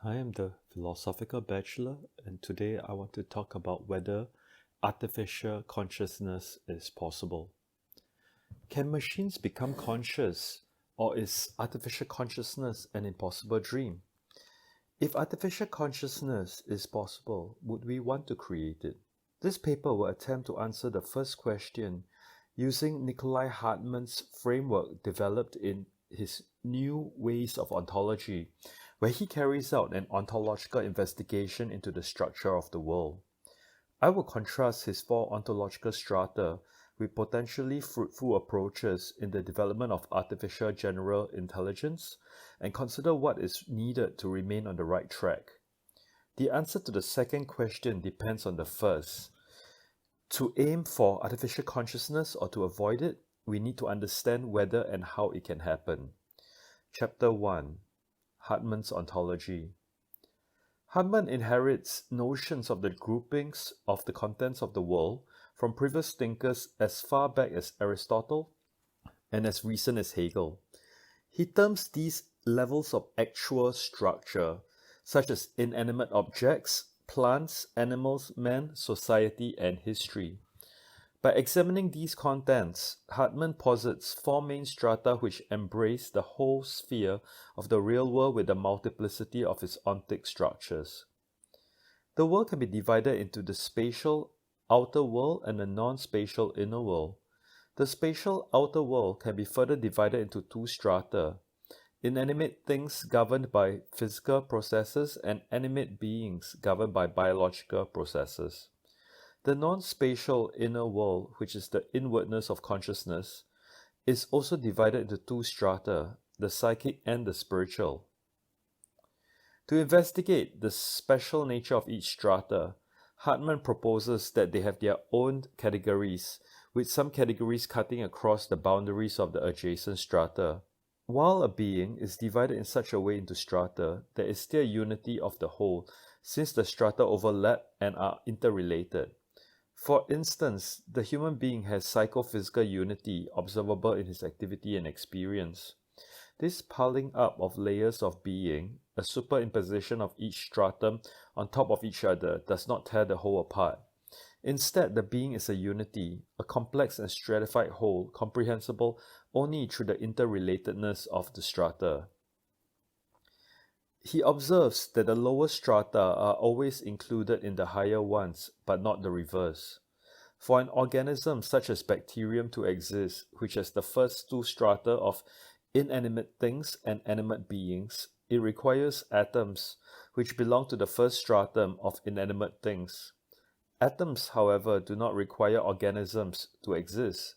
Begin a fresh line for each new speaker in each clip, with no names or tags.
I am the philosophical bachelor, and today I want to talk about whether artificial consciousness is possible. Can machines become conscious, or is artificial consciousness an impossible dream? If artificial consciousness is possible, would we want to create it? This paper will attempt to answer the first question using Nicolai Hartmann's framework developed in his new Ways of Ontology, where he carries out an ontological investigation into the structure of the world. I will contrast his four ontological strata with potentially fruitful approaches in the development of artificial general intelligence and consider what is needed to remain on the right track. The answer to the second question depends on the first. To aim for artificial consciousness or to avoid it, we need to understand whether and how it can happen. Chapter 1. Hartman's Ontology. Hartman inherits notions of the groupings of the contents of the world from previous thinkers as far back as Aristotle and as recent as Hegel. He terms these levels of actual structure, such as inanimate objects, plants, animals, man, society, and history. By examining these contents, Hartman posits four main strata which embrace the whole sphere of the real world with a multiplicity of its ontic structures. The world can be divided into the spatial outer world and the non-spatial inner world. The spatial outer world can be further divided into two strata: inanimate things governed by physical processes and animate beings governed by biological processes. The non-spatial inner world, which is the inwardness of consciousness, is also divided into two strata, the psychic and the spiritual. To investigate the special nature of each strata, Hartman proposes that they have their own categories, with some categories cutting across the boundaries of the adjacent strata. While a being is divided in such a way into strata, there is still unity of the whole, since the strata overlap and are interrelated. For instance, the human being has psychophysical unity observable in his activity and experience. This piling up of layers of being, a superimposition of each stratum on top of each other, does not tear the whole apart. Instead, the being is a unity, a complex and stratified whole, comprehensible only through the interrelatedness of the strata. He observes that the lower strata are always included in the higher ones, but not the reverse. For an organism such as bacterium to exist, which has the first two strata of inanimate things and animate beings, it requires atoms, which belong to the first stratum of inanimate things. Atoms, however, do not require organisms to exist.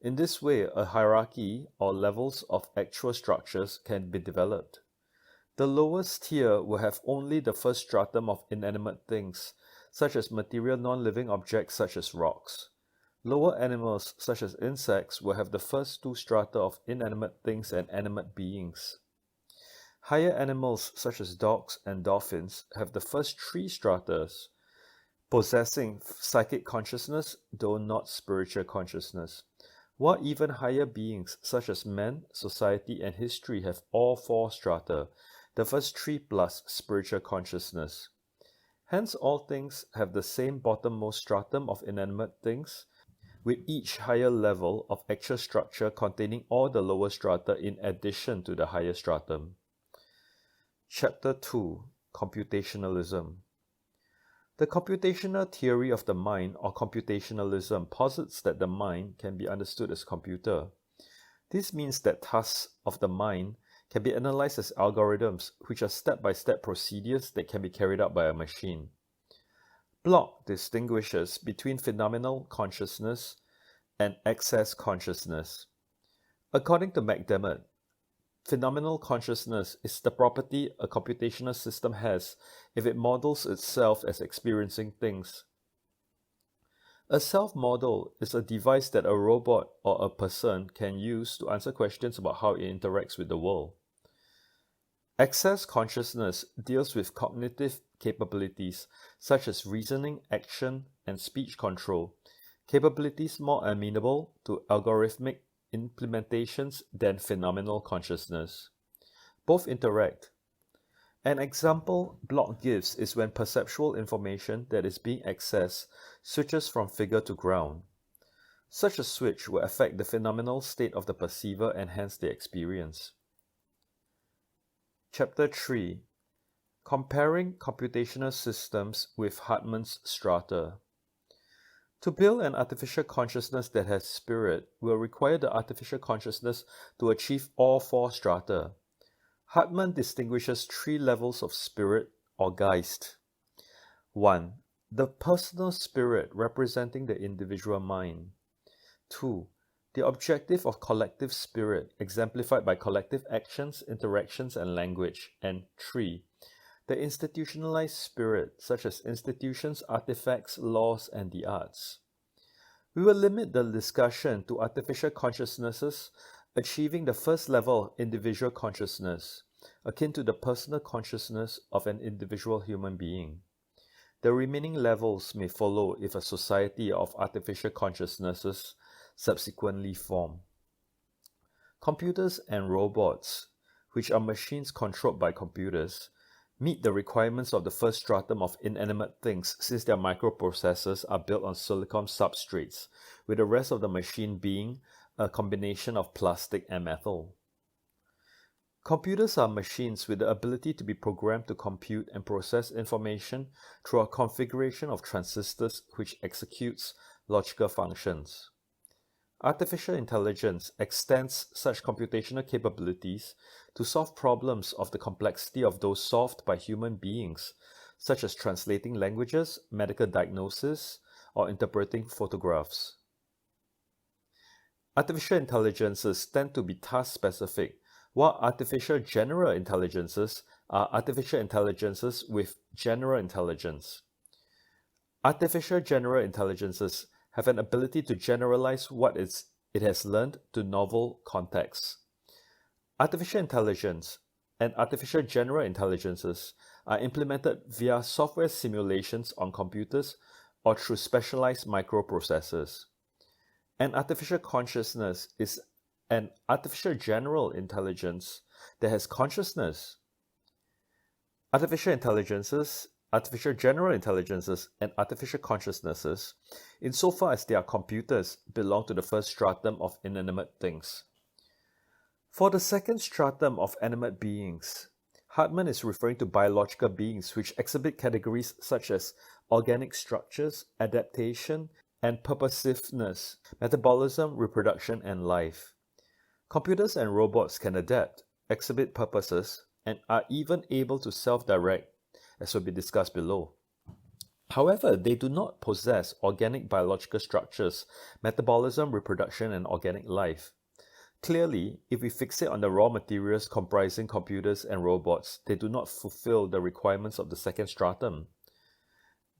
In this way, a hierarchy or levels of actual structures can be developed. The lowest tier will have only the first stratum of inanimate things, such as material non-living objects such as rocks. Lower animals, such as insects, will have the first two strata of inanimate things and animate beings. Higher animals, such as dogs and dolphins, have the first three stratas, possessing psychic consciousness, though not spiritual consciousness. While even higher beings, such as man, society, and history, have all four strata, the first three plus spiritual consciousness. Hence, all things have the same bottommost stratum of inanimate things, with each higher level of actual structure containing all the lower strata in addition to the higher stratum. Chapter 2. Computationalism. The computational theory of the mind, or computationalism, posits that the mind can be understood as computer. This means that tasks of the mind can be analyzed as algorithms, which are step-by-step procedures that can be carried out by a machine. Bloch distinguishes between phenomenal consciousness and excess consciousness. According to MacDermid, phenomenal consciousness is the property a computational system has if it models itself as experiencing things. A self-model is a device that a robot or a person can use to answer questions about how it interacts with the world. Excess consciousness deals with cognitive capabilities such as reasoning, action, and speech control, capabilities more amenable to algorithmic implementations than phenomenal consciousness. Both interact. An example block gives is when perceptual information that is being accessed switches from figure to ground. Such a switch will affect the phenomenal state of the perceiver and hence the experience. Chapter 3. Comparing computational systems with Hartman's strata. To build an artificial consciousness that has spirit will require the artificial consciousness to achieve all four strata. Hartman distinguishes three levels of spirit or Geist. 1. The personal spirit representing the individual mind. 2. The objective of collective spirit exemplified by collective actions, interactions, and language. And 3. The institutionalized spirit, such as institutions, artifacts, laws, and the arts. We will limit the discussion to artificial consciousnesses achieving the first level individual consciousness, akin to the personal consciousness of an individual human being. The remaining levels may follow if a society of artificial consciousnesses subsequently form. Computers and robots, which are machines controlled by computers, meet the requirements of the first stratum of inanimate things since their microprocessors are built on silicon substrates, with the rest of the machine being a combination of plastic and metal. Computers are machines with the ability to be programmed to compute and process information through a configuration of transistors which executes logical functions. Artificial intelligence extends such computational capabilities to solve problems of the complexity of those solved by human beings, such as translating languages, medical diagnosis, or interpreting photographs. Artificial intelligences tend to be task-specific, while artificial general intelligences are artificial intelligences with general intelligence. Artificial general intelligences have an ability to generalize what it has learned to novel contexts. Artificial intelligence and artificial general intelligences are implemented via software simulations on computers or through specialized microprocessors. An artificial consciousness is an artificial general intelligence that has consciousness. Artificial intelligences, artificial general intelligences, and artificial consciousnesses, insofar as they are computers, belong to the first stratum of inanimate things. For the second stratum of animate beings, Hartman is referring to biological beings which exhibit categories such as organic structures, adaptation, and purposiveness, metabolism, reproduction, and life. Computers and robots can adapt, exhibit purposes, and are even able to self-direct, as will be discussed below. However, they do not possess organic biological structures, metabolism, reproduction, and organic life. Clearly, if we fixate on the raw materials comprising computers and robots, they do not fulfill the requirements of the second stratum.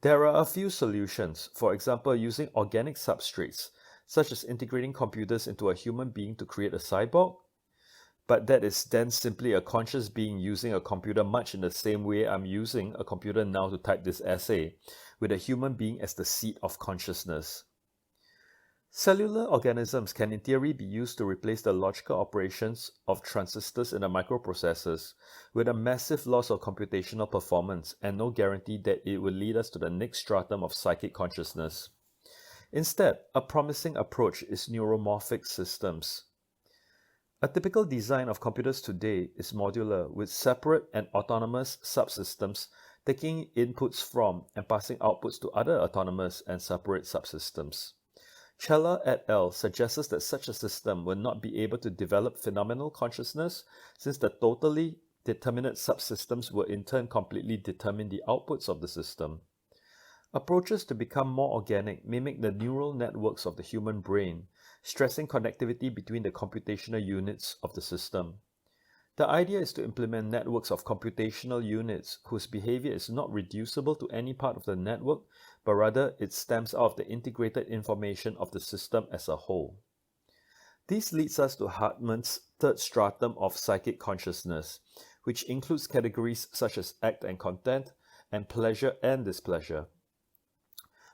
There are a few solutions, for example using organic substrates, such as integrating computers into a human being to create a cyborg, but that is then simply a conscious being using a computer much in the same way I'm using a computer now to type this essay, with a human being as the seat of consciousness. Cellular organisms can in theory be used to replace the logical operations of transistors in the microprocessors, with a massive loss of computational performance and no guarantee that it will lead us to the next stratum of psychic consciousness. Instead, a promising approach is neuromorphic systems. A typical design of computers today is modular, with separate and autonomous subsystems taking inputs from and passing outputs to other autonomous and separate subsystems. Chella et al. Suggests that such a system will not be able to develop phenomenal consciousness since the totally determinate subsystems will in turn completely determine the outputs of the system. Approaches to become more organic mimic the neural networks of the human brain, stressing connectivity between the computational units of the system. The idea is to implement networks of computational units whose behavior is not reducible to any part of the network, but rather it stems out of the integrated information of the system as a whole. This leads us to Hartman's third stratum of psychic consciousness, which includes categories such as act and content, and pleasure and displeasure.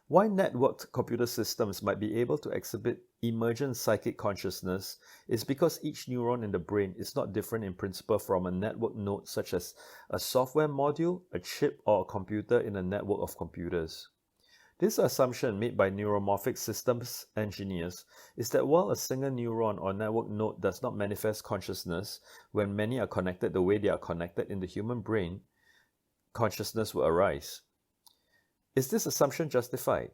Why networked computer systems might be able to exhibit emergent psychic consciousness is because each neuron in the brain is not different in principle from a network node such as a software module, a chip, or a computer in a network of computers. This assumption made by neuromorphic systems engineers is that while a single neuron or network node does not manifest consciousness when many are connected the way they are connected in the human brain, consciousness will arise. Is this assumption justified?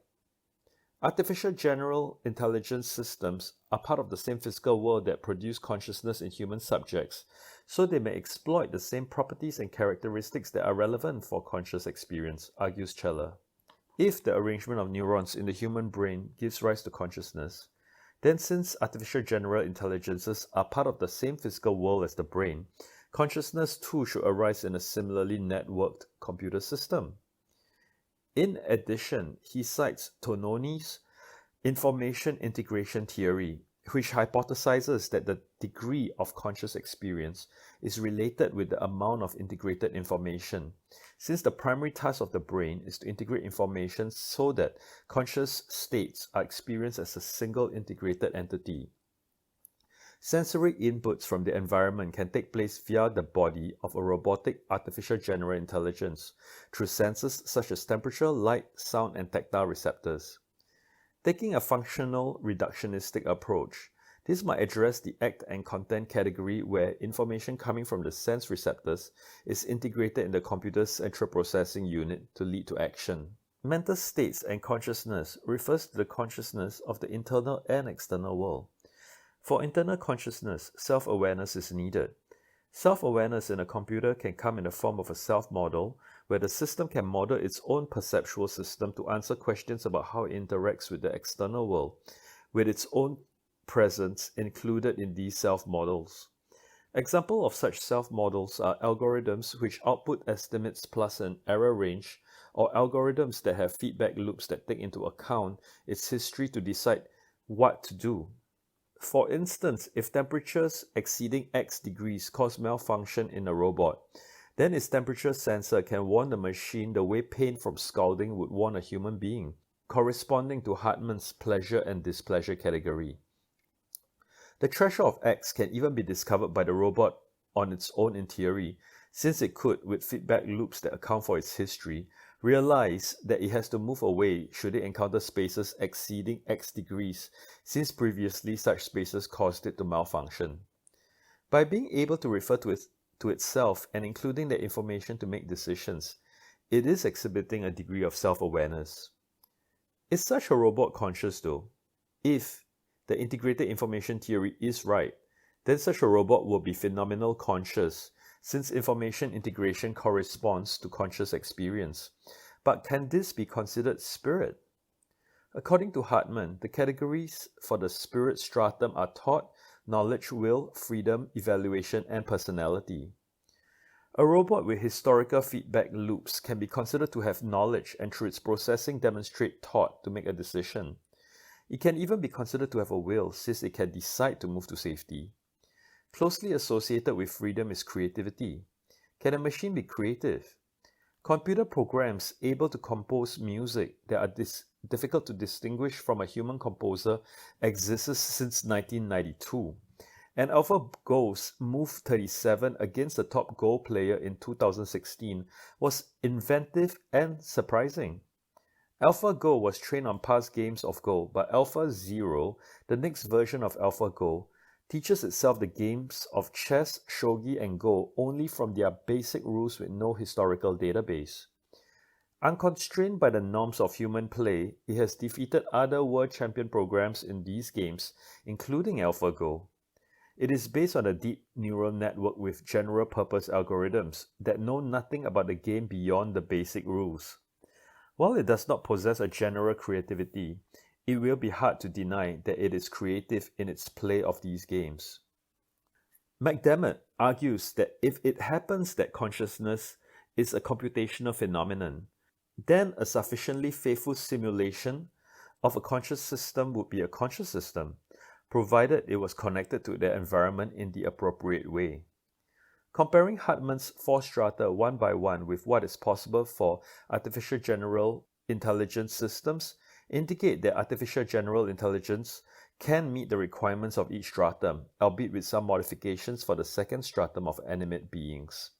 Artificial general intelligence systems are part of the same physical world that produce consciousness in human subjects, so they may exploit the same properties and characteristics that are relevant for conscious experience, argues Cheller. If the arrangement of neurons in the human brain gives rise to consciousness, then since artificial general intelligences are part of the same physical world as the brain, consciousness too should arise in a similarly networked computer system. In addition, he cites Tononi's information integration theory, which hypothesizes that the degree of conscious experience is related with the amount of integrated information, since the primary task of the brain is to integrate information so that conscious states are experienced as a single integrated entity. Sensory inputs from the environment can take place via the body of a robotic artificial general intelligence through senses such as temperature, light, sound, and tactile receptors. Taking a functional reductionistic approach, this might address the act and content category where information coming from the sense receptors is integrated in the computer's central processing unit to lead to action. Mental states and consciousness refers to the consciousness of the internal and external world. For internal consciousness, self-awareness is needed. Self-awareness in a computer can come in the form of a self-model, where the system can model its own perceptual system to answer questions about how it interacts with the external world, with its own presence included in these self-models. Examples of such self-models are algorithms which output estimates plus an error range, or algorithms that have feedback loops that take into account its history to decide what to do. For instance, if temperatures exceeding X degrees cause malfunction in a robot, then its temperature sensor can warn the machine the way pain from scalding would warn a human being, corresponding to Hartman's pleasure and displeasure category. The threshold of X can even be discovered by the robot on its own in theory, since it could, with feedback loops that account for its history, realize that it has to move away should it encounter spaces exceeding X degrees, since previously such spaces caused it to malfunction. By being able to refer to itself and including the information to make decisions, it is exhibiting a degree of self-awareness. Is such a robot conscious though? If the integrated information theory is right, then such a robot will be phenomenal conscious, since information integration corresponds to conscious experience. But can this be considered spirit? According to Hartman, the categories for the spirit stratum are thought, knowledge, will, freedom, evaluation, and personality. A robot with historical feedback loops can be considered to have knowledge and through its processing demonstrate thought to make a decision. It can even be considered to have a will since it can decide to move to safety. Closely associated with freedom is creativity. Can a machine be creative? Computer programs able to compose music that are difficult to distinguish from a human composer exists since 1992. And AlphaGo's move 37 against the top Go player in 2016 was inventive and surprising. AlphaGo was trained on past games of Go, but AlphaZero, the next version of AlphaGo, teaches itself the games of chess, shogi, and Go only from their basic rules with no historical database. Unconstrained by the norms of human play, it has defeated other world champion programs in these games, including AlphaGo. It is based on a deep neural network with general-purpose algorithms that know nothing about the game beyond the basic rules. While it does not possess a general creativity, it will be hard to deny that it is creative in its play of these games. McDermott argues that if it happens that consciousness is a computational phenomenon, then a sufficiently faithful simulation of a conscious system would be a conscious system, provided it was connected to the environment in the appropriate way. Comparing Hartman's 4 strata one by one with what is possible for artificial general intelligence systems, indicate that artificial general intelligence can meet the requirements of each stratum, albeit with some modifications for the second stratum of animate beings.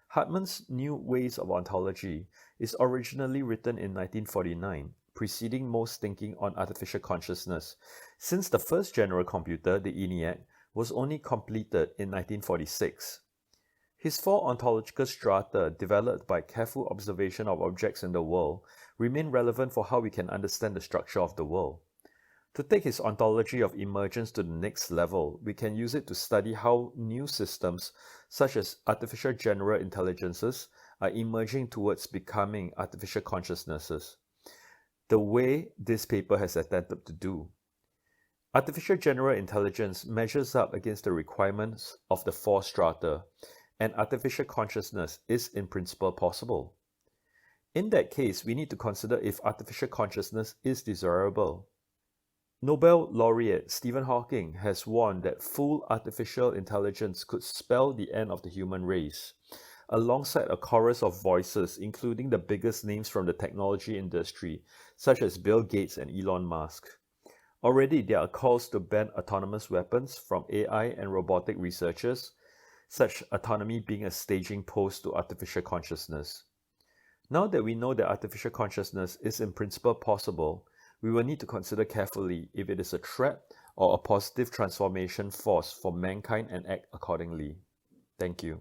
Hartman's new Ways of Ontology is originally written in 1949, preceding most thinking on artificial consciousness, since the first general computer, the ENIAC, was only completed in 1946. His four ontological strata, developed by careful observation of objects in the world, remain relevant for how we can understand the structure of the world. To take his ontology of emergence to the next level, we can use it to study how new systems, such as artificial general intelligences, are emerging towards becoming artificial consciousnesses, the way this paper has attempted to do. Artificial general intelligence measures up against the requirements of the four strata, and artificial consciousness is in principle possible. In that case, we need to consider if artificial consciousness is desirable. Nobel laureate Stephen Hawking has warned that full artificial intelligence could spell the end of the human race, alongside a chorus of voices including the biggest names from the technology industry, such as Bill Gates and Elon Musk. Already there are calls to ban autonomous weapons from AI and robotic researchers, such autonomy being a staging post to artificial consciousness. Now that we know that artificial consciousness is in principle possible, we will need to consider carefully if it is a threat or a positive transformation force for mankind and act accordingly. Thank you.